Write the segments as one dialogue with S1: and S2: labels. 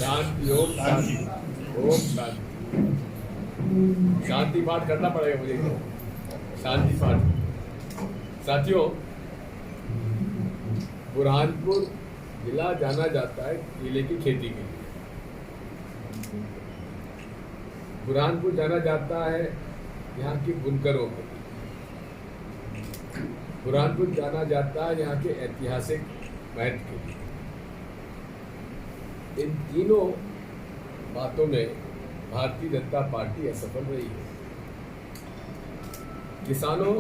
S1: शांति, ओम शांति, ओम शांति। शांति पाठ करना पड़ेगा मुझे, शांति पाठ। साथियों, बुरहानपुर जिला जाना जाता है केले की खेती के लिए। बुरहानपुर जाना जाता है यहाँ के बुनकरों के लिए। बुरहानपुर जाना जाता है यहाँ के ऐतिहासिक महत्व के लिए। इन तीनों बातों में भारतीय जनता पार्टी असफल रही है। किसानों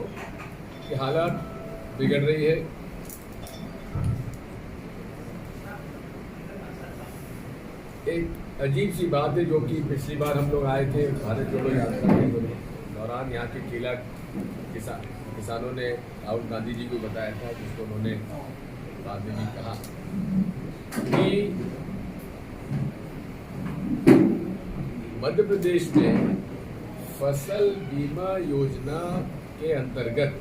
S1: की हालत बिगड़ रही है। एक अजीब सी बात है जो कि पिछली बार हम लोग आए थे भारत जोड़ो यात्रा के दौरान, यहाँ के केला किसानों ने राहुल गांधी जी को बताया था, जिसको उन्होंने बाद में भी कहा कि मध्य प्रदेश में फसल बीमा योजना के अंतर्गत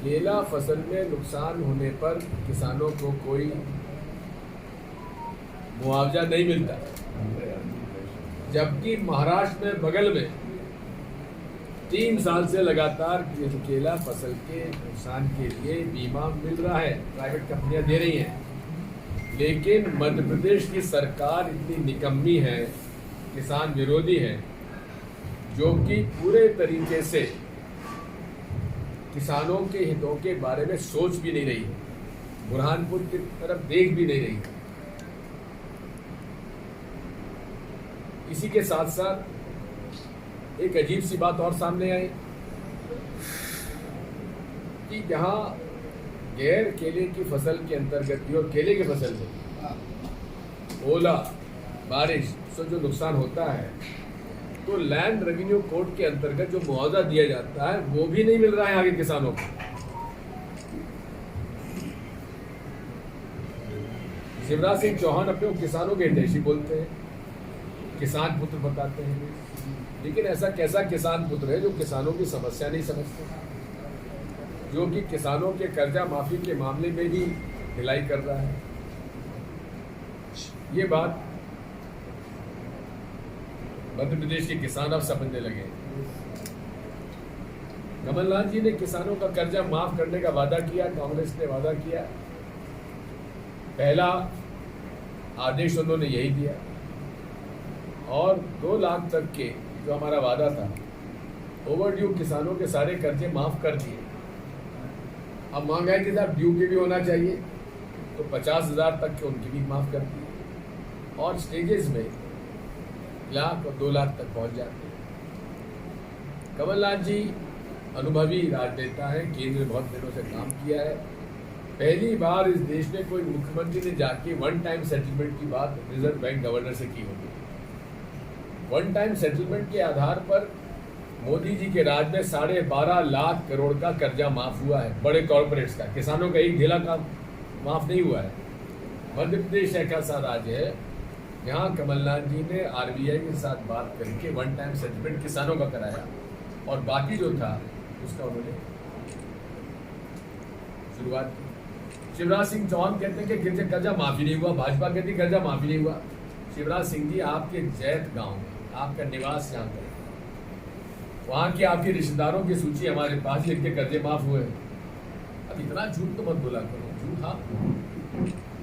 S1: केला फसल में नुकसान होने पर किसानों को कोई मुआवजा नहीं मिलता, जबकि महाराष्ट्र में बगल में 3 साल से लगातार केला फसल के नुकसान के लिए बीमा मिल रहा है, प्राइवेट कंपनियां दे रही हैं। लेकिन मध्य प्रदेश की सरकार इतनी निकम्मी है, किसान विरोधी है, जो कि पूरे तरीके से किसानों के हितों के बारे में सोच भी नहीं रही है, बुरहानपुर की तरफ देख भी नहीं रही है। इसी के साथ साथ एक अजीब सी बात और सामने आई कि जहां गैर केले की फसल के अंतर्गत और केले की फसल में ओला बारिश से जो नुकसान होता है, तो लैंड रेवेन्यू कोड के अंतर्गत जो मुआवजा दिया जाता है वो भी नहीं मिल रहा है आगे किसानों को। शिवराज सिंह चौहान अपने किसानों के हितैषी बोलते हैं, किसान पुत्र बताते हैं, लेकिन ऐसा कैसा किसान पुत्र है जो किसानों की समस्या नहीं समझते, जो कि किसानों के कर्जा माफी के मामले में भी ढिलाई कर रहा है। ये बात मध्य प्रदेश के किसान अब समझने लगे। कमलनाथ जी ने किसानों का कर्जा माफ करने का वादा किया, कांग्रेस ने वादा किया, पहला आदेश उन्होंने यही दिया और 2 लाख तक के जो हमारा वादा था, ओवरड्यू किसानों के सारे कर्जे माफ कर दिए। अब महंगाई के साथ ड्यू के भी होना चाहिए, तो 50,000 तक के उनकी भी माफ कर दिए और स्टेजेस में 1 लाख और 2 लाख तक पहुंच जाते हैं। कमलनाथ जी अनुभवी राजनेता है, केंद्र में बहुत दिनों से काम किया है। पहली बार इस देश में कोई मुख्यमंत्री ने जाके 1 टाइम सेटलमेंट की बात रिजर्व बैंक गवर्नर से की होगी। 1 टाइम सेटलमेंट के आधार पर मोदी जी के राज में 12.5 लाख करोड़ का कर्जा माफ हुआ है, बड़े कॉर्पोरेट्स का। किसानों का एक ढेला का माफ नहीं हुआ है। मध्य प्रदेश एक ऐसा राज्य है जहाँ कमलनाथ जी ने आरबीआई के साथ बात करके 1 टाइम सेटलमेंट किसानों का कराया और बाकी जो था उसका उन्होंने शुरुआत की। शिवराज सिंह चौहान कहते हैं कि कर्जा माफी नहीं हुआ, भाजपा कहती कर्जा माफी नहीं हुआ। शिवराज सिंह जी, आपके जैत गांव में आपका निवास यहाँ पर, वहाँ के आपके रिश्तेदारों की सूची हमारे पास, लिख के कर्जे माफ हुए। अब इतना झूठ तो मत बोला करो। झूठ, हाँ,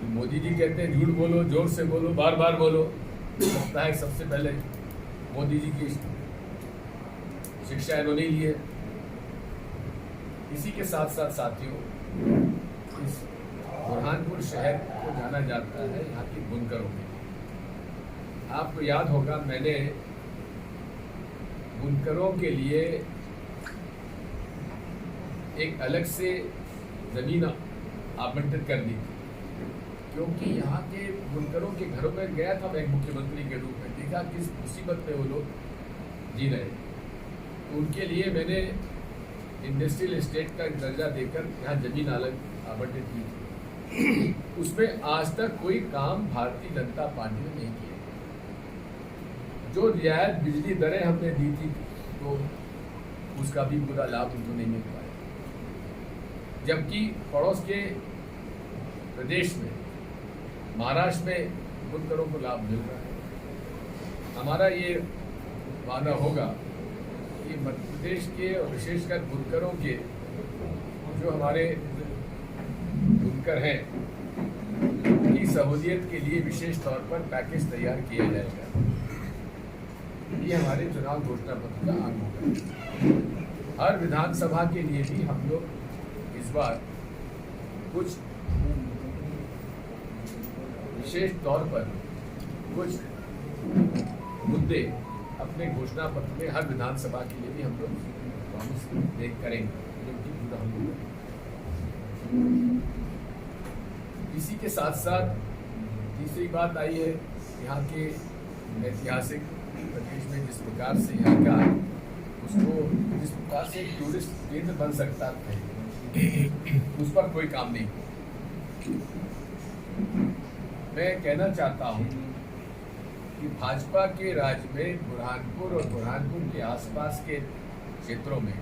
S1: मोदी जी कहते हैं झूठ बोलो, जोर से बोलो, बार बार बोलो। लगता है सबसे पहले मोदी जी की शिक्षा इन्होंने ली है। इसी के साथ साथ साथियों, इस बुरहानपुर शहर को जाना जाता है यहाँ की बुनकरों में। आपको याद होगा, मैंने बुनकरों के लिए एक अलग से जमीन आवंटित कर दी थी, क्योंकि यहाँ के बुनकरों के घरों में गया था मैं एक मुख्यमंत्री के रूप में, देखा किस मुसीबत में वो लोग जी रहे। तो उनके लिए मैंने इंडस्ट्रियल एस्टेट का दर्जा देकर यहाँ जमीन अलग आवंटित की थी। उसमें आज तक कोई काम भारतीय जनता पार्टी ने नहीं किया। जो रियायत बिजली दरें हमने दी थी, तो उसका भी पूरा लाभ उनको नहीं मिल पाया। जबकि पड़ोस के प्रदेश में, महाराष्ट्र में बुनकरों को लाभ मिल रहा है। हमारा ये मानना होगा कि मध्य प्रदेश के और विशेषकर बुनकरों के जो हमारे बुनकर हैं उनकी सहूलियत के लिए विशेष तौर पर पैकेज तैयार किया जाएगा। ये हमारे चुनाव घोषणा पत्र का अंग होगा। हर विधानसभा के लिए भी हम लोग इस बार कुछ विशेष तौर पर कुछ मुद्दे अपने घोषणा पत्र में हर विधानसभा के लिए भी हम लोग प्रॉमिस करेंगे, जो कि पूरा हम लोग। इसी के साथ साथ तीसरी बात आई है यहाँ के ऐतिहासिक प्रदेश में जिस प्रकार से यहाँ का उसको जिस प्रकार से टूरिस्ट केंद्र बन सकता है उस पर कोई काम नहीं। मैं कहना चाहता हूँ कि भाजपा के राज में बुरहानपुर और बुरहानपुर के आसपास के क्षेत्रों में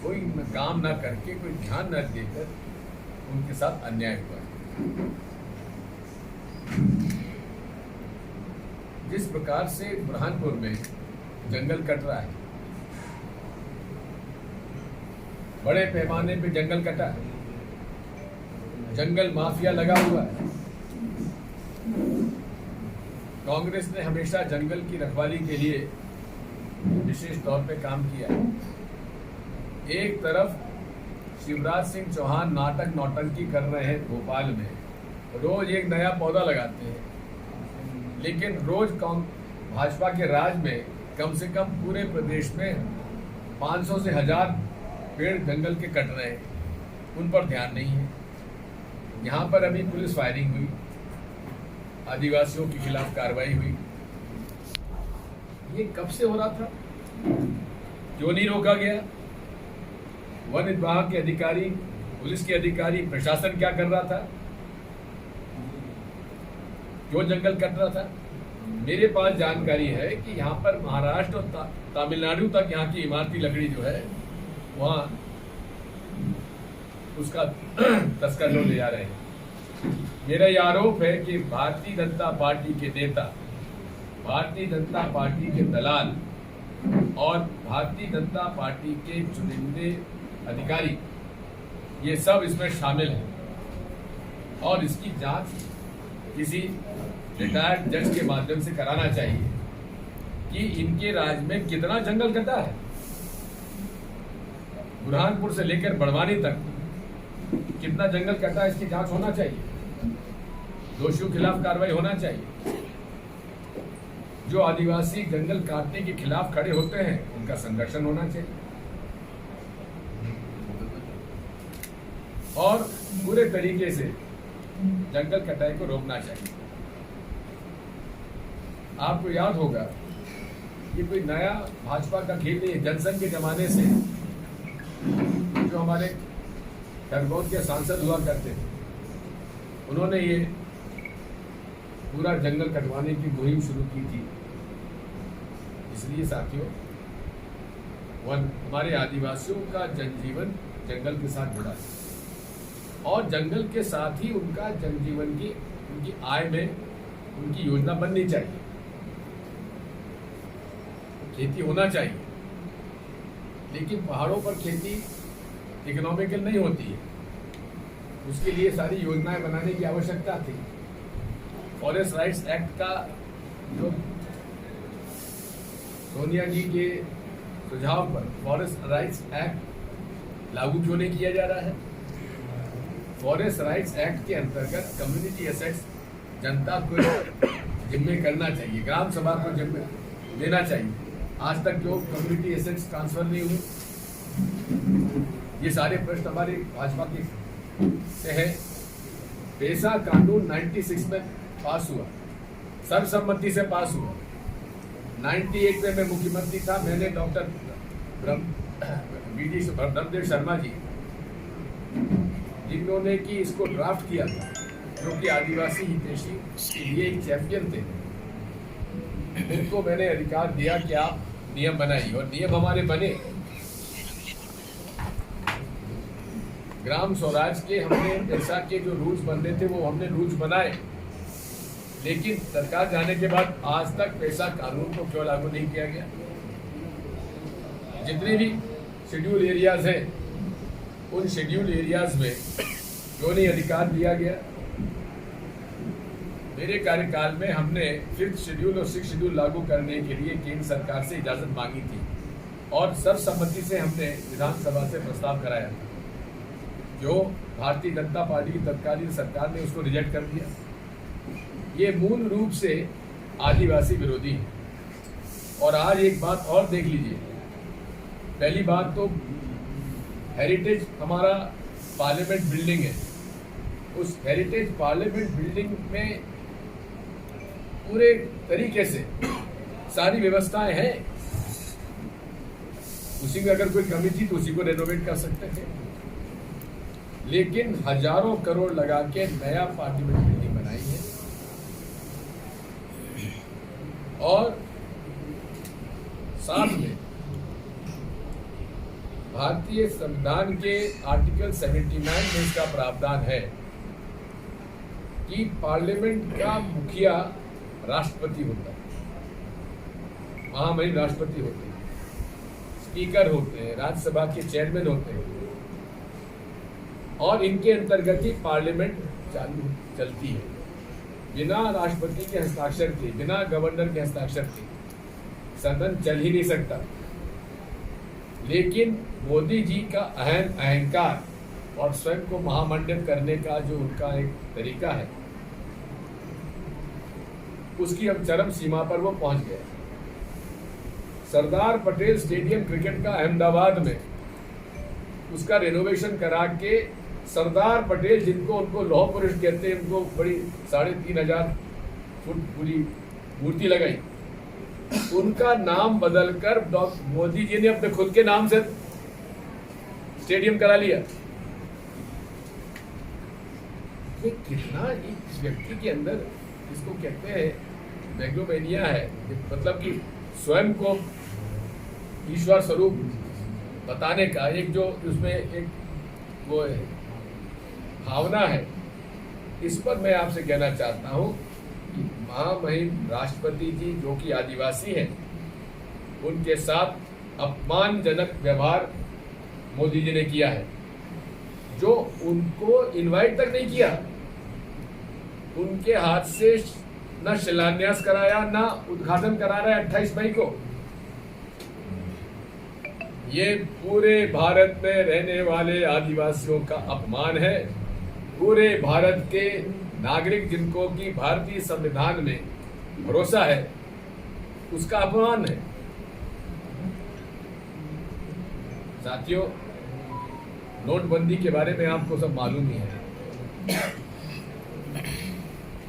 S1: कोई काम न करके, कोई ध्यान न देकर उनके साथ अन्याय हुआ है। जिस प्रकार से बुरहानपुर में जंगल कट रहा है, बड़े पैमाने पे जंगल कटा है, जंगल माफिया लगा हुआ है। कांग्रेस ने हमेशा जंगल की रखवाली के लिए विशेष तौर पे काम किया है। एक तरफ शिवराज सिंह चौहान नाटक नौटंकी कर रहे हैं भोपाल में, रोज एक नया पौधा लगाते हैं, लेकिन रोज भाजपा के राज में कम से कम पूरे प्रदेश में 500 से 1000 पेड़ जंगल के कट रहे हैं, उन पर ध्यान नहीं है। यहाँ पर अभी पुलिस फायरिंग हुई, आदिवासियों के खिलाफ कार्रवाई हुई। ये कब से हो रहा था? क्यों नहीं रोका गया? वन विभाग के अधिकारी, पुलिस के अधिकारी, प्रशासन क्या कर रहा था? क्यों जंगल कट रहा था? मेरे पास जानकारी है कि यहाँ पर महाराष्ट्र और तमिलनाडु तक यहाँ की इमारती लकड़ी जो है वहाँ उसका तस्कर लोग ले जा रहे हैं। मेरा ये आरोप है कि भारतीय जनता पार्टी के नेता, भारतीय जनता पार्टी के दलाल और भारतीय जनता पार्टी के चुनिंदे अधिकारी, ये सब इसमें शामिल हैं और इसकी जांच किसी रिटायर्ड जज के माध्यम से कराना चाहिए कि इनके राज में कितना जंगल कटा है। बुरहानपुर से लेकर बड़वानी तक कितना जंगल कटा है, इसकी जांच होना चाहिए। दोषियों के खिलाफ कार्रवाई होना चाहिए। जो आदिवासी जंगल काटने के खिलाफ खड़े होते हैं उनका संरक्षण होना चाहिए और पूरे तरीके से जंगल कटाई को रोकना चाहिए। आपको याद होगा ये कोई नया भाजपा का खेल नहीं है। जनसंघ के जमाने से जो हमारे खरगोन के सांसद हुआ करते थे, उन्होंने ये पूरा जंगल कटवाने की मुहिम शुरू की थी। इसलिए साथियों, हमारे आदिवासियों का जनजीवन जंगल के साथ जुड़ा है और जंगल के साथ ही उनका जनजीवन की, उनकी आय में उनकी योजना बननी चाहिए। खेती होना चाहिए, लेकिन पहाड़ों पर खेती इकोनॉमिकल नहीं होती है। उसके लिए सारी योजनाएं बनाने की आवश्यकता थी। फॉरेस्ट राइट्स एक्ट का जो सोनिया जी के सुझाव पर फॉरेस्ट राइट्स एक्ट लागू क्यों नहीं किया जा रहा है? फॉरेस्ट राइट्स एक्ट के अंतर्गत कम्युनिटी एसेट्स जनता को जिम्मे करना चाहिए, ग्राम सभा को जिम्मे देना चाहिए। आज तक जो कम्युनिटी एसेट्स ट्रांसफर नहीं हुए, ये सारे प्रश्न हमारे भाजपा के से है। पेशा कानून 96 में पास हुआ, सर्वसम्मति से पास हुआ। 98 में मैं मुख्यमंत्री था, मैंने डॉक्टर ब्रह्मदेव शर्मा जी, जिन्होंने कि इसको ड्राफ्ट किया था, जो कि आदिवासी हितैषी के लिए एक चैंपियन थे, उनको मैंने अधिकार दिया कि आप नियम बनाइए और नियम हमारे बने। ग्राम स्वराज के हमने पैसा के जो रूल्स बनने थे वो हमने रूल्स बनाए, लेकिन सरकार जाने के बाद आज तक पैसा कानून को क्यों लागू नहीं किया गया? जितने भी शेड्यूल एरियाज हैं उन शेड्यूल एरियाज में क्यों नहीं अधिकार दिया गया? मेरे कार्यकाल में हमने 5th शेड्यूल और 6th शेड्यूल लागू करने के लिए केंद्र सरकार से इजाजत मांगी थी और सर्वसम्मति से हमने विधानसभा से प्रस्ताव कराया था, जो भारतीय जनता पार्टी की तत्कालीन सरकार ने उसको रिजेक्ट कर दिया। ये मूल रूप से आदिवासी विरोधी है। और आज एक बात और देख लीजिए, पहली बात तो हेरिटेज हमारा पार्लियामेंट बिल्डिंग है, उस हेरिटेज पार्लियामेंट बिल्डिंग में पूरे तरीके से सारी व्यवस्थाएं हैं, उसी में अगर कोई कमी थी तो उसी को रेनोवेट कर सकते थे, लेकिन हजारों करोड़ लगा के नया पार्लियामेंट बिल्डिंग बनाई है। और साथ में भारतीय संविधान के आर्टिकल 79 में इसका प्रावधान है कि पार्लियामेंट का मुखिया राष्ट्रपति होता है, महामहिम राष्ट्रपति होते हैं, स्पीकर होते हैं, राज्यसभा के चेयरमैन होते हैं, और इनके अंतर्गत ही पार्लियामेंट चलती है। बिना राष्ट्रपति के हस्ताक्षर के, बिना गवर्नर के हस्ताक्षर के सदन चल ही नहीं सकता। लेकिन मोदी जी का अहंकार और स्वयं को महामंडित करने का जो उनका एक तरीका है, उसकी अब चरम सीमा पर वो पहुंच गए। सरदार पटेल स्टेडियम क्रिकेट का अहमदाबाद में उसका रेनोवेशन करा के सरदार पटेल, जिनको उनको लौह पुरुष कहते हैं, उनको बड़ी 3,500 फुट पूरी मूर्ति लगाई, उनका नाम बदलकर मोदी जी ने अपने खुद के नाम से स्टेडियम करा लिया। ये कितना इस व्यक्ति के अंदर, इसको कहते हैं मेगलोमेनिया है, मतलब कि स्वयं को ईश्वर स्वरूप बताने का एक जो उसमें एक वो भावना है। इस पर मैं आपसे कहना चाहता हूं कि महामहिम राष्ट्रपति जी जो कि आदिवासी हैं, उनके साथ अपमानजनक व्यवहार मोदी जी ने किया है, जो उनको इनवाइट तक नहीं किया, उनके हाथ से न शिलान्यास कराया न उद्घाटन करा रहा है 28 मई को। ये पूरे भारत में रहने वाले आदिवासियों का अपमान है। पूरे भारत के नागरिक जिनको कि भारतीय संविधान में भरोसा है, उसका अपमान है। साथियों, नोटबंदी के बारे में आपको सब मालूम ही है।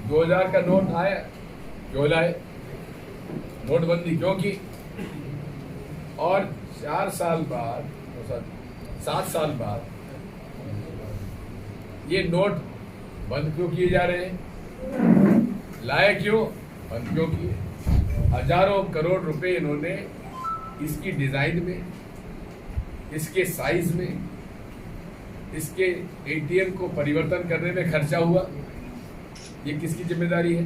S1: 2000 का नोट आया, क्यों लाए? नोटबंदी क्यों की? और 4 साल बाद, 7 साल बाद ये नोट बंद क्यों किए जा रहे हैं? लाए क्यों? बंद क्यों किए? हजारों करोड़ रुपए इन्होंने इसकी डिजाइन में, इसके साइज में, इसके एटीएम को परिवर्तन करने में खर्चा हुआ। ये किसकी जिम्मेदारी है?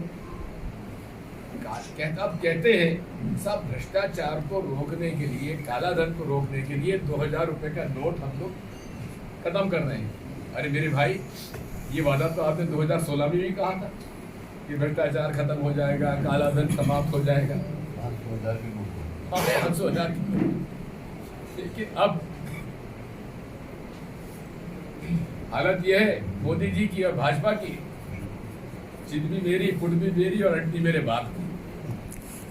S1: अब कहते हैं सब भ्रष्टाचार को रोकने के लिए, काला धन को रोकने के लिए 2000 रुपए का नोट हम लोग खत्म कर रहे हैं। अरे मेरे भाई, ये वादा तो आपने 2016 में भी कहा था कि भ्रष्टाचार खत्म हो जाएगा, काला धन समाप्त हो जाएगा, 500,000 की। लेकिन अब हालत यह है मोदी जी की और भाजपा की, चित भी मेरी, फुट भी मेरी और अंटी मेरे बाप की।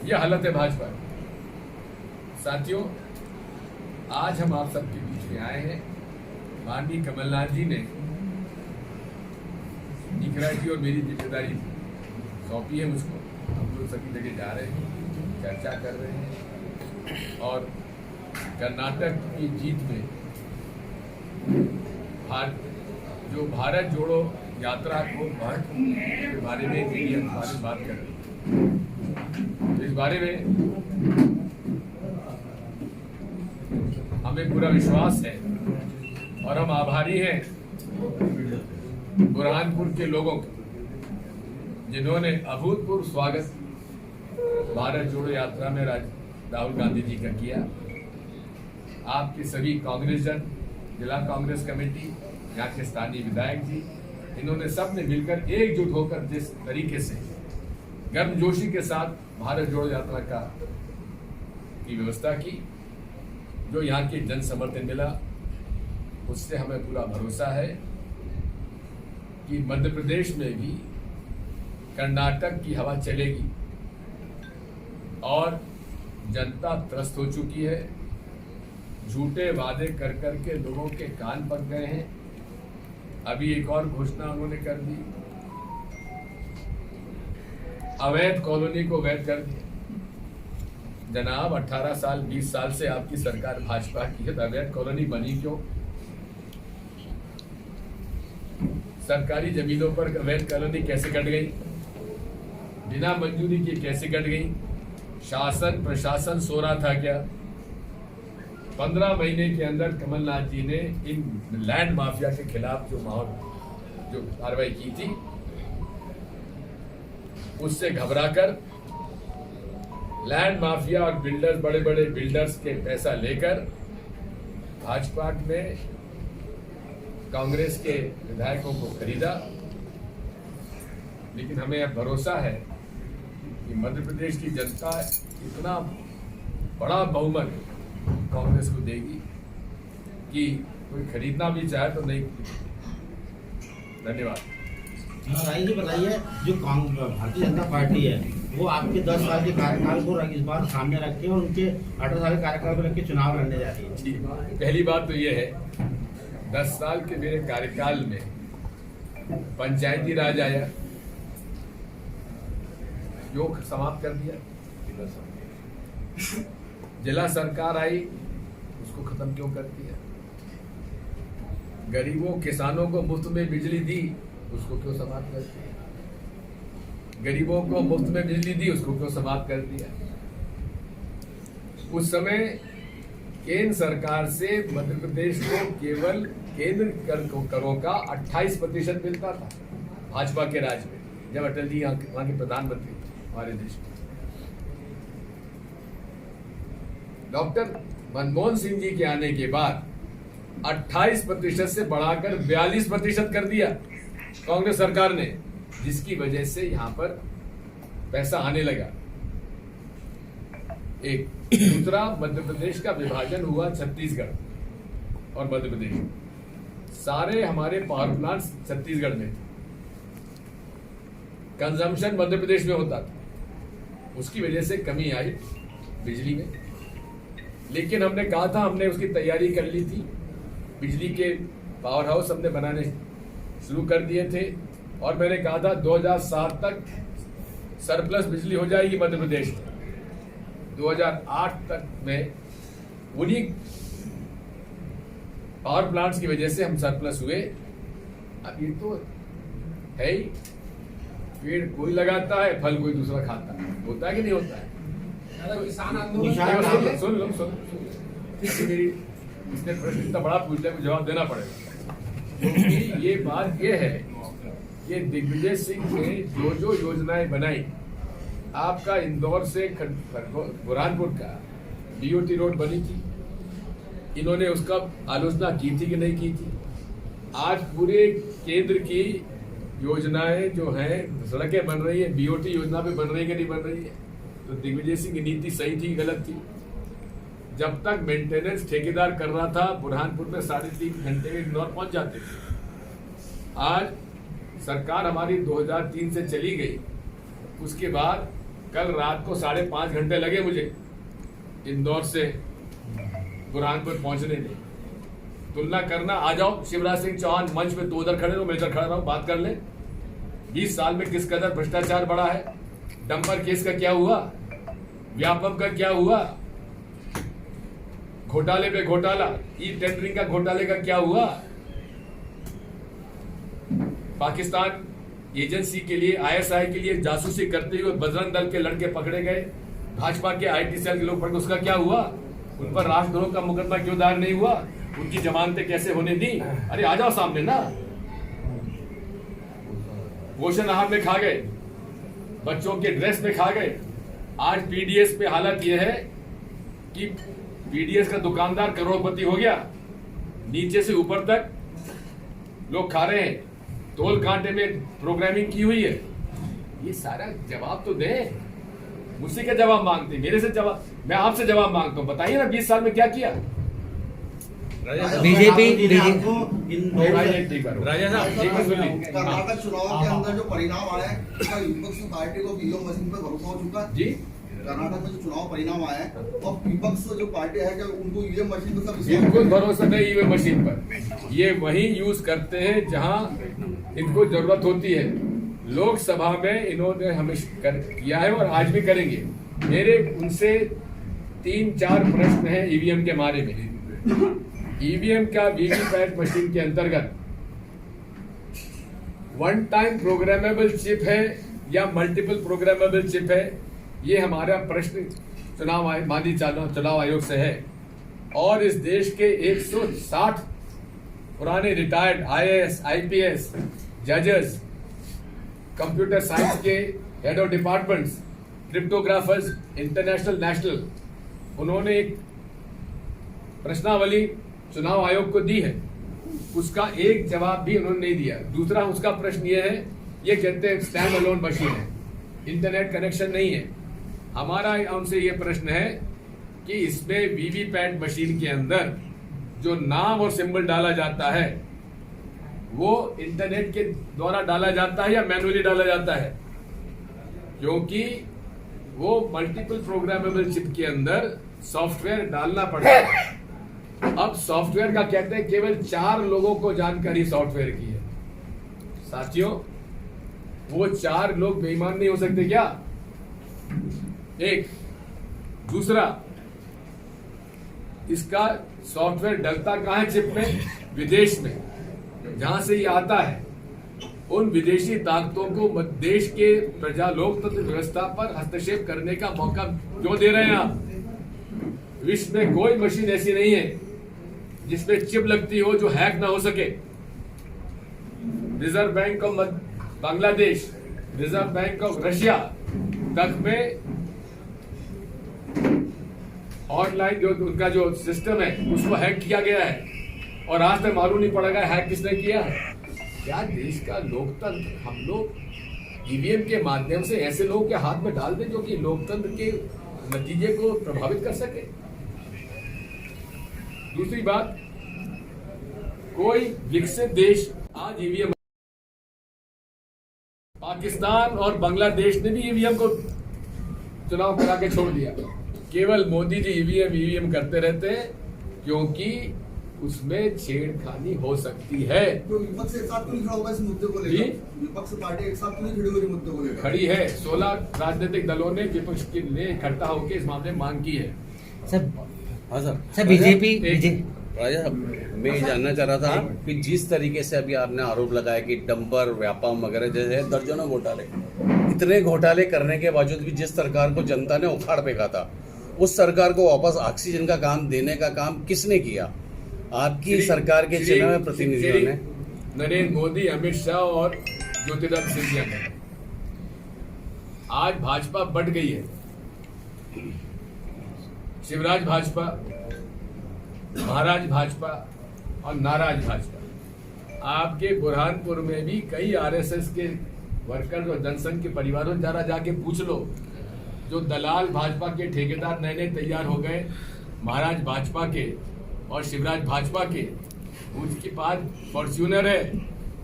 S1: यह हालत है भाजपा की। साथियों, आज हम आप सबके बीच में आए हैं। माननीय कमलनाथ जी ने निखराटी और मेरी जिम्मेदारी सौंपी है मुझको। हम लोग सभी जगह जा रहे हैं, चर्चा कर रहे हैं, और कर्नाटक की जीत में जो भारत जोड़ो यात्रा को के बारे में मीडिया हमारी बात कर रही है, तो इस बारे में हमें पूरा विश्वास है और हम आभारी हैं बुरहानपुर के लोगों का, जिन्होंने अभूतपूर्व स्वागत भारत जोड़ो यात्रा में राहुल गांधी जी का किया। आपके सभी कांग्रेसजन, जिला कांग्रेस कमेटी, यहाँ के स्थानीय विधायक जी, इन्होंने सबने मिलकर एकजुट होकर जिस तरीके से गर्मजोशी के साथ भारत जोड़ो यात्रा की व्यवस्था की, जो यहाँ के जन समर्थन मिला, उससे हमें पूरा भरोसा है कि मध्य प्रदेश में भी कर्नाटक की हवा चलेगी और जनता त्रस्त हो चुकी है। झूठे वादे कर कर के लोगों के कान पक गए हैं। अभी एक और घोषणा उन्होंने कर दी, अवैध कॉलोनी को वैध कर दिया। जनाब, 18 साल 20 साल से आपकी सरकार भाजपा की है, तो अवैध कॉलोनी बनी क्यों? सरकारी जमीनों पर अवैध कॉलोनी कैसे कट गई? बिना मंजूरी के कैसे कट गई? शासन प्रशासन सो रहा था क्या? 15 महीने के अंदर कमलनाथ जी ने इन लैंड माफिया के खिलाफ जो कार्रवाई की थी, उससे घबराकर लैंड माफिया और बिल्डर्स, बड़े बड़े बिल्डर्स के पैसा लेकर भाजपा ने कांग्रेस के विधायकों को खरीदा। लेकिन हमें अब भरोसा है कि मध्य प्रदेश की जनता इतना बड़ा बहुमत कांग्रेस को देगी कि कोई खरीदना भी चाहे तो नहीं। धन्यवाद।
S2: राय जी, बताइए, जो भारतीय जनता पार्टी है वो आपके 10 साल के कार्यकाल को इस बार सामने रख के और उनके 18 साल के कार्यकाल को लेकर चुनाव लड़ने जा रही है।
S1: पहली बात तो ये है, 10 साल के मेरे कार्यकाल में पंचायती राज आया, योग समाप्त कर दिया। जिला सरकार आई, उसको खत्म क्यों कर दिया? गरीबों किसानों को मुफ्त में बिजली दी, उसको क्यों समाप्त कर दिया? गरीबों को मुफ्त में बिजली दी, उसको क्यों समाप्त कर दिया? उस समय केंद्र सरकार से मध्य प्रदेश को केवल केंद्र करों का 28% मिलता था भाजपा के राज में, जब अटल जी वहां के प्रधानमंत्री हमारे देश में। डॉक्टर मनमोहन सिंह जी के आने के बाद 28% से बढ़ाकर 42% कर दिया कांग्रेस सरकार ने, जिसकी वजह से यहां पर पैसा आने लगा। एक दूसरा, मध्य प्रदेश का विभाजन हुआ छत्तीसगढ़ और मध्य प्रदेश। सारे हमारे पावर प्लांट्स छत्तीसगढ़ में थे, कंजम्पशन मध्य प्रदेश में होता था, उसकी वजह से कमी आई बिजली में। लेकिन हमने कहा था, हमने उसकी तैयारी कर ली थी, बिजली के पावर हाउस हमने बनाने शुरू कर दिए थे और मैंने कहा था 2007 तक सरप्लस बिजली हो जाएगी मध्य प्रदेश में। 2008 तक में उन्हीं पावर प्लांट्स की वजह से हम सरप्लस हुए। अब ये तो है ही, पेड़ कोई लगाता है, फल कोई दूसरा खाता है, होता है कि नहीं होता है? किसान आंदोलन, सुन लो, मेरी इसने प्रश्न इतना बड़ा पूछ लिया, जवाब देना पड़ेगा। क्योंकि ये बात ये है कि दिग्विजय सिंह ने जो योजनाएं बनाई, आपका इंदौर से बुरहानपुर का बीओटी रोड बनी थी, इन्होंने उसका आलोचना की थी कि नहीं की थी? आज पूरे केंद्र की योजनाएं जो हैं, सड़कें बन रही है, बीओटी योजना पे बन रही है कि नहीं बन रही है? तो दिग्विजय सिंह की नीति सही थी गलत थी? जब तक मेंटेनेंस ठेकेदार कर रहा था, बुरहानपुर में 3.5 घंटे में इंदौर पहुंच जाते थे। आज सरकार हमारी 2003 से चली गई, उसके बाद कल रात को 5.5 घंटे लगे मुझे इंदौर से बुरहानपुर पहुंचने में। तुलना करना, आ जाओ शिवराज सिंह चौहान मंच पे, तो उधर खड़े रहो, मैं इधर खड़ा रहा हूं, बात कर ले। 20 साल में किस कदर भ्रष्टाचार बढ़ा है, डंपर केस का क्या हुआ, व्यापम का क्या हुआ, घोटाले पे घोटाला, ई टेंडरिंग का घोटाले का क्या हुआ, पाकिस्तान एजेंसी के लिए, आईएसआई के लिए जासूसी करते हुए बजरंग दल के लड़के पकड़े गए, भाजपा के आईटी सेल के लोग पकड़े, उसका क्या हुआ? उन पर राष्ट्रद्रोह का मुकदमा क्यों दायर नहीं हुआ? उनकी जमानतें कैसे होने दी? अरे आ जाओ सामने ना, पोषण आहार में खा गए, बच्चों के ड्रेस में खा गए। आज पीडीएस पे हालत यह है कि पीडीएस का दुकानदार करोड़पति हो गया, नीचे से ऊपर तक लोग खा रहे हैं, तोल कांटे में प्रोग्रामिंग की हुई है। ये सारा जवाब तो दे, मुझसे क्या जवाब मांगते, मेरे से जवाब, मैं आपसे जवाब मांगता हूं। बताइए ना 20 साल में क्या किया।
S2: बीजेपी
S1: राजा साहब
S3: कर्नाटक चुनाव के अंदर जो परिणाम आया है, क्या विपक्ष पार्टी को ईवीएम मशीन पर भरोसा हो चुका है?
S1: जी,
S3: कर्नाटक में जो चुनाव परिणाम आया है और विपक्ष जो पार्टी है क्या उनको ईवीएम मशीन पर सब
S1: बिल्कुल भरोसा नहीं ईवीएम मशीन पर। ये वही यूज करते हैं जहां इनको जरूरत होती है। लोकसभा में इन्होंने हमेशा किया है और आज भी करेंगे। मेरे उनसे 3-4 प्रश्न हैं ईवीएम के बारे में। ईवीएम का वीवीपैट मशीन के अंतर्गत वन टाइम प्रोग्रामेबल चिप है या मल्टीपल प्रोग्रामेबल चिप है, ये हमारा प्रश्न चुनाव आयोग से है। और इस देश के 160 पुराने रिटायर्ड आईएएस, आईपीएस, जजेस, कंप्यूटर साइंस के head of departments, cryptographers, international, national, उन्होंने एक प्रश्नावली चुनाव आयोग को दी है। उसका एक जवाब भी उन्होंने नहीं दिया। दूसरा उसका प्रश्न ये है, ये कहते हैं स्टैंड अलोन मशीन है, इंटरनेट कनेक्शन नहीं है। हमारा उनसे ये प्रश्न है कि इसमें वीवीपैट मशीन के अंदर जो नाम और सिंबल डाला जाता है वो इंटरनेट के द्वारा डाला जाता है या मैनुअली डाला जाता है? क्योंकि वो मल्टीपल प्रोग्रामेबल चिप के अंदर सॉफ्टवेयर डालना पड़ता है। अब सॉफ्टवेयर का कहते हैं केवल 4 लोगों को जानकारी सॉफ्टवेयर की है। साथियों, वो 4 लोग बेईमान नहीं हो सकते क्या? एक दूसरा, इसका सॉफ्टवेयर डलता कहां है चिप में? विदेश में, जहां से ये आता है। उन विदेशी ताकतों को देश के प्रजा लोकतंत्र व्यवस्था पर हस्तक्षेप करने का मौका क्यों दे रहे हैं आप? विश्व में कोई मशीन ऐसी नहीं है जिसमें चिप लगती हो जो हैक ना हो सके। Reserve bank of Bangladesh, reserve bank of Russia तक में ऑनलाइन जो उनका जो सिस्टम है उसको हैक किया गया है और आज तक मालूम नहीं पड़ेगा हैक किसने किया है। क्या देश का लोकतंत्र हम लोग ईवीएम के माध्यम से ऐसे लोगों के हाथ में डाल दें जो कि लोकतंत्र के नतीजे को प्रभावित कर सके? दूसरी बात, कोई विकसित देश आज ईवीएम, पाकिस्तान और बांग्लादेश ने भी ईवीएम को चुनाव करा के छोड़ दिया। केवल मोदी जी ईवीएम करते रहते हैं क्योंकि उसमें छेड़खानी हो सकती है।
S3: तो विपक्ष एक साथ क्यों खड़ा होगा इस मुद्दे को लेकर? विपक्ष पार्टी एक साथ क्यों खड़ी होगी मुद्दे को लेकर?
S1: खड़ी है। 16 राजनीतिक दलों ने विपक्ष के लिए इकट्ठा होकर इस मामले में मांग की है।
S4: सर
S2: बीजेपी
S4: राजा साहब, मैं ये जानना चाह रहा था कि जिस तरीके से अभी आपने आरोप लगाया कि डंपर, व्यापाम वगैरह जैसे दर्जनों घोटाले, इतने घोटाले करने के बावजूद भी जिस सरकार को जनता ने उखाड़ फेंका था, उस सरकार को वापस ऑक्सीजन का काम देने का काम किसने किया? आपकी सरकार के चुने हुए प्रतिनिधियों ने,
S1: नरेंद्र मोदी, अमित शाह और ज्योतिरादित्य सिंधिया ने। आज भाजपा बढ़ गई है। शिवराज भाजपा, महाराज भाजपा और नाराज भाजपा। आपके बुरहानपुर में भी कई आरएसएस के वर्कर और जनसंघ के परिवारों जरा जाके पूछ लो। जो दलाल भाजपा के ठेकेदार नए नए तैयार हो गए, महाराज भाजपा के और शिवराज भाजपा के, उनके पास फॉर्च्यूनर है,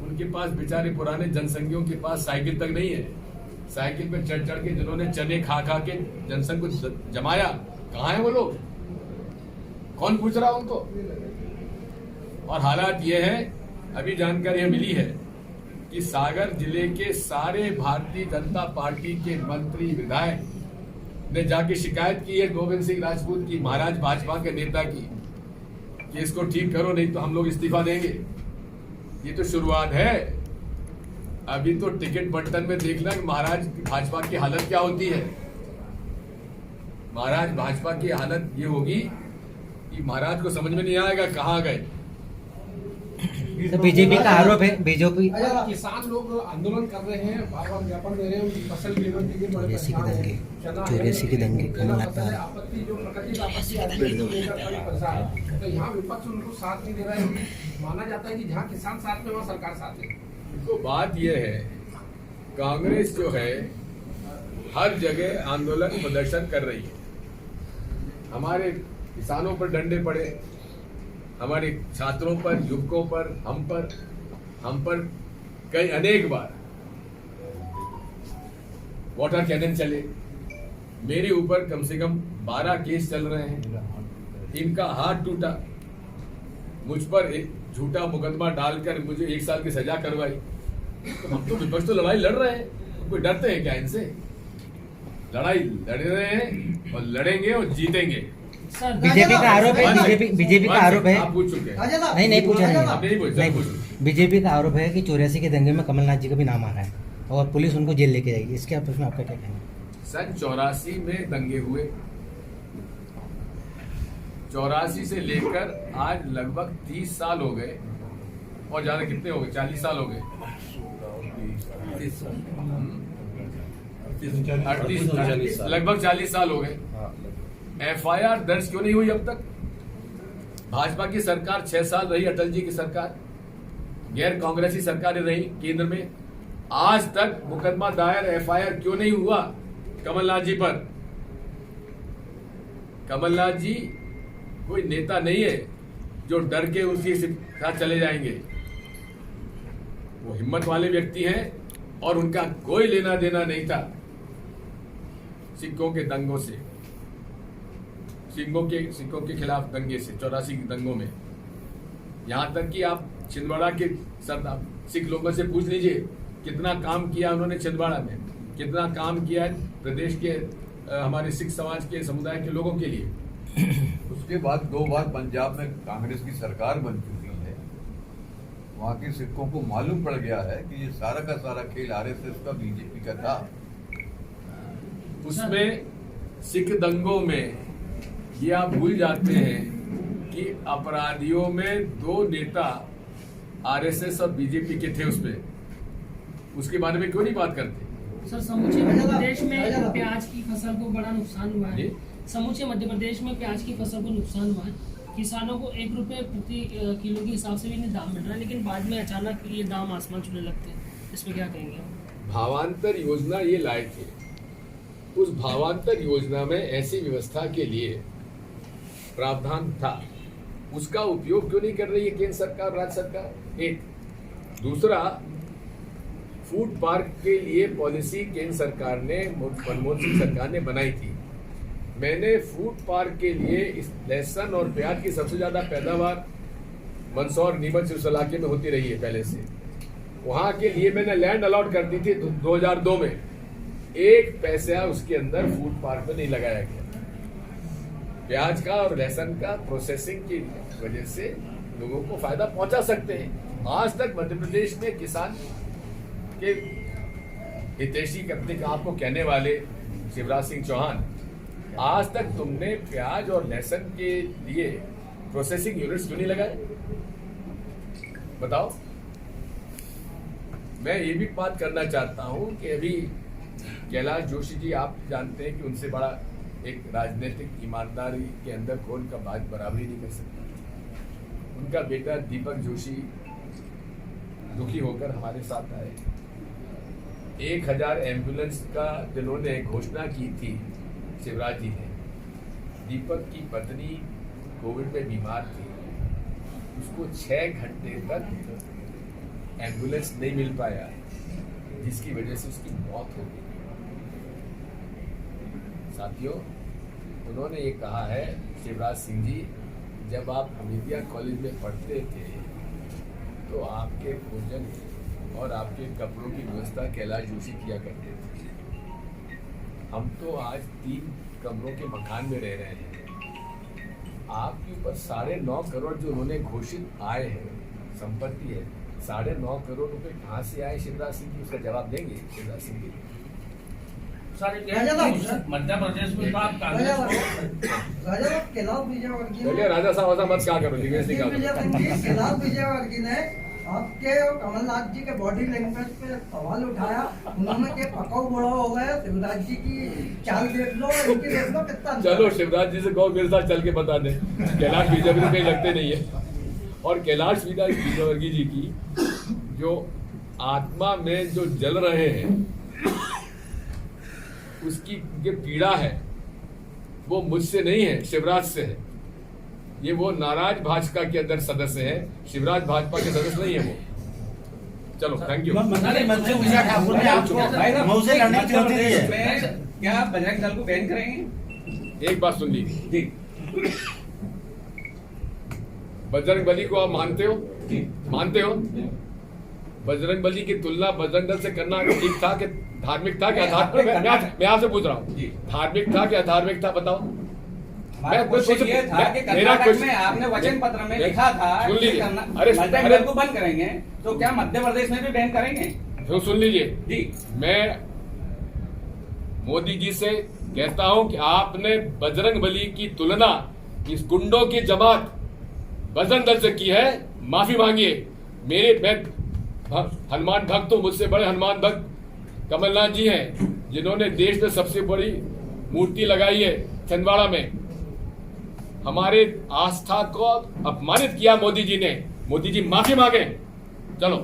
S1: उनके पास बेचारे पुराने जनसंघियों के पास साइकिल तक नहीं है। साइकिल पे चढ़ चढ़ के जिन्होंने चने खा खा के जनसंघ को जमाया, कहाँ है वो लोग? कौन पूछ रहा उनको? और हालात ये है, अभी जानकारी मिली है कि सागर जिले के सारे भारतीय जनता पार्टी के मंत्री, विधायक ने जाके शिकायत की है गोविंद सिंह राजपूत की, महाराज भाजपा के नेता की, कि इसको ठीक करो नहीं तो हम लोग इस्तीफा देंगे। ये तो शुरुआत है। अभी तो टिकट बंटन में देखना कि महाराज भाजपा की हालत क्या होती है। महाराज भाजपा की हालत ये होगी कि महाराज को समझ में नहीं आएगा कहाँ गए।
S5: तो बीजेपी का आरोप है बीजेपी
S1: किसान लोग आंदोलन कर रहे हैं, बार-बार ज्ञापन दे रहे हैं, उनकी फसल गिरने के लिए बड़े
S5: चौरासी के दंगे
S1: आपत्ति जो प्रकृति का आपत्ति आती है, तो यहाँ विपक्ष उनको साथ नहीं दे रहा है। माना जाता है कि जहाँ किसान साथ में वहाँ सरकार साथ है। तो बात यह है, कांग्रेस जो है हर जगह आंदोलन प्रदर्शन कर रही है। हमारे किसानों पर डंडे पड़े, हमारे छात्रों पर, युवकों पर, हम पर कई अनेक बार वाटर कैनन चले। मेरे ऊपर कम से कम 12 केस चल रहे हैं। इनका हाथ टूटा, मुझ पर एक झूठा मुकदमा डालकर मुझे 1 साल की सजा करवाई। तो हम तो विपक्ष तो लड़ाई लड़ रहे हैं, कोई डरते हैं क्या इनसे? लड़ाई लड़ रहे हैं और लड़ेंगे और जीतेंगे।
S5: बीजेपी का आरोप है बीजेपी का आरोप है
S1: आप पूछ चुके हैं।
S5: नहीं पूछा
S1: आप नहीं पूछा,
S5: नहीं
S1: पूछो।
S5: बीजेपी का आरोप है कि 84 के दंगे में कमलनाथ जी का भी नाम आ रहा है और पुलिस उनको जेल लेके जाएगी। इसके आप उसमें आपका क्या कहना है?
S1: सन 84 में दंगे हुए, 84 से लेकर आज लगभग 30 साल हो गए। और ज्यादा कितने हो गए? 40 साल हो गए, 38 लगभग 40 साल हो गए। FIR दर्ज क्यों नहीं हुई अब तक? भाजपा की सरकार 6 साल रही, अटल जी की सरकार, गैर कांग्रेसी सरकार रही केंद्र में। आज तक मुकदमा दायर, FIR क्यों नहीं हुआ कमलनाथ जी पर? कमलनाथ जी कोई नेता नहीं है जो डर के उसी साथ चले जाएंगे। वो हिम्मत वाले व्यक्ति हैं और उनका कोई लेना देना नहीं था सिखों के दंगों से, सिखों के खिलाफ दंगे से, 84 के दंगों में। यहां तक कि आप छिंदवाड़ा के सरदार सिख लोगों से पूछ लीजिए कितना काम किया उन्होंने छिंदवाड़ा में, कितना काम किया है प्रदेश के हमारे सिख समाज के समुदाय के लोगों के लिए।
S6: उसके बाद 2 बार पंजाब में कांग्रेस की सरकार बन चुकी है। वहां के सिखों को मालूम पड़ गया है कि ये सारा का सारा खेल RSS का, बीजेपी का था।
S1: उसमें सिख दंगों में ये आप भूल जाते हैं कि अपराधियों में 2 नेता RSS और बीजेपी के थे। उसके बारे में क्यों नहीं बात करते?
S7: सर, समूचे मध्य प्रदेश में प्याज की फसल को बड़ा नुकसान हुआ है। समूचे मध्य प्रदेश में प्याज की फसल को नुकसान हुआ है। किसानों को 1 रुपये प्रति किलो के हिसाब से भी नहीं दाम मिल रहा है, लेकिन बाद में अचानक ये दाम आसमान छूने लगते हैं। इस पर क्या कहेंगे?
S1: भावांतर योजना ये लाए थे। उस भावांतर योजना में ऐसी व्यवस्था के लिए प्रावधान था, उसका उपयोग क्यों नहीं कर रही है केंद्र सरकार, राज्य सरकार? एक दूसरा, फूड पार्क के लिए पॉलिसी केंद्र सरकार ने, मनमोहन सिंह सरकार ने बनाई थी। मैंने फूड पार्क के लिए इस लहसुन और प्याज की सबसे ज्यादा पैदावार मंदसौर, नीमच, इस इलाके में होती रही है पहले से। वहां के लिए मैंने लैंड अलॉट कर दी थी 2002 में। 1 पैसा उसके अंदर फूड पार्क में नहीं लगाया गया। प्याज का और लहसुन का प्रोसेसिंग की वजह से लोगों को फायदा पहुंचा सकते हैं। आज तक मध्य प्रदेश में किसान के हितैषी अपने आप को कहने वाले शिवराज सिंह चौहान, आज तक तुमने प्याज और लहसुन के लिए प्रोसेसिंग यूनिट्स क्यों नहीं लगाए? बताओ। मैं ये भी बात करना चाहता हूं कि अभी कैलाश जोशी जी, आप जानते हैं कि उनसे बड़ा एक राजनीतिक ईमानदारी के अंदर कौन का बात बराबरी नहीं कर सकता। उनका बेटा दीपक जोशी दुखी होकर हमारे साथ आए। 1000 एम्बुलेंस का जिन्होंने घोषणा की थी शिवराज जी ने, दीपक की पत्नी कोविड में बीमार थी, उसको 6 घंटे तक एम्बुलेंस नहीं मिल पाया, जिसकी वजह से उसकी मौत हो गई। साथियों, उन्होंने ये कहा है, शिवराज सिंह जी, जब आप हमीदिया कॉलेज में पढ़ते थे तो आपके भोजन और आपके कपड़ों की व्यवस्था कैलाश जोशी किया करते थे। हम तो आज 3 कमरों के मकान में रह रहे हैं। आपके ऊपर 9.5 करोड़ जो उन्होंने घोषित आए हैं, संपत्ति है, 9.5 करोड़ रुपए कहाँ से आए शिवराज सिंह जी? उसका जवाब देंगे शिवराज सिंह जी?
S2: मध्य प्रदेश में आप
S1: चलिए राजा साहब ऐसा मत क्या करो, दिवेश निकालो।
S3: कैलाश विजयवर्गीय ने
S8: आपके और कमलनाथ जी के बॉडी लैंग्वेज पे सवाल उठाया, उन्होंने के पकाऊ बड़ा हो गया। शिवराज जी की चाल देख लो, इनकी देख लो, कितना अंतर
S1: चलो
S8: है।
S1: शिवराज जी से कहो मेरे साथ चल के बता दे। कैलाश विजयवर्गीय कहीं लगते नहीं है। और कैलाश विजयवर्गीय जी की जो आत्मा में जो जल रहे हैं, उसकी जो पीड़ा है वो मुझसे नहीं है, शिवराज से है। ये वो नाराज भाजपा के अंदर सदस्य है, शिवराज भाजपा के सदस्य नहीं है वो। चलो थैंक यू।
S2: मंत्री उषा ठाकुर ने आपको मऊ से लड़ने की चुनौती दी है।
S9: क्या आप बजरंग दल को बैन करेंगे?
S1: एक बात सुन लीजिए,
S9: जी
S1: बजरंग बली को आप मानते हो? मानते हो? बजरंग बली की तुलना बजरंग दल से करना ठीक था कि धार्मिक था कि अधार्मिक? मैं आपसे पूछ रहा हूँ, धार्मिक था कि अधार्मिक था, बताओ।
S9: हमारा क्वेश्चन ये था कि कर्नाटक में आपने वचन पत्र में लिखा था
S1: सुन
S9: कि
S1: लीजिए,
S9: बजरंग दल को बंद करेंगे, तो क्या मध्य प्रदेश में भी बैन करेंगे?
S1: तो सुन लीजिए
S9: जी,
S1: मैं मोदी जी से कहता हूं कि आपने बजरंग बली की तुलना इस गुंडों की जमात बजरंग दल से की है, माफी मांगिए। मैं हनुमान भक्त हूं, मुझसे बड़े हनुमान भक्त कमलनाथ जी हैं, जिन्होंने देश में सबसे बड़ी मूर्ति लगाई है छिंदवाड़ा में। हमारे आस्था को अपमानित किया मोदी जी ने। मोदी जी माफी मांगे। चलो।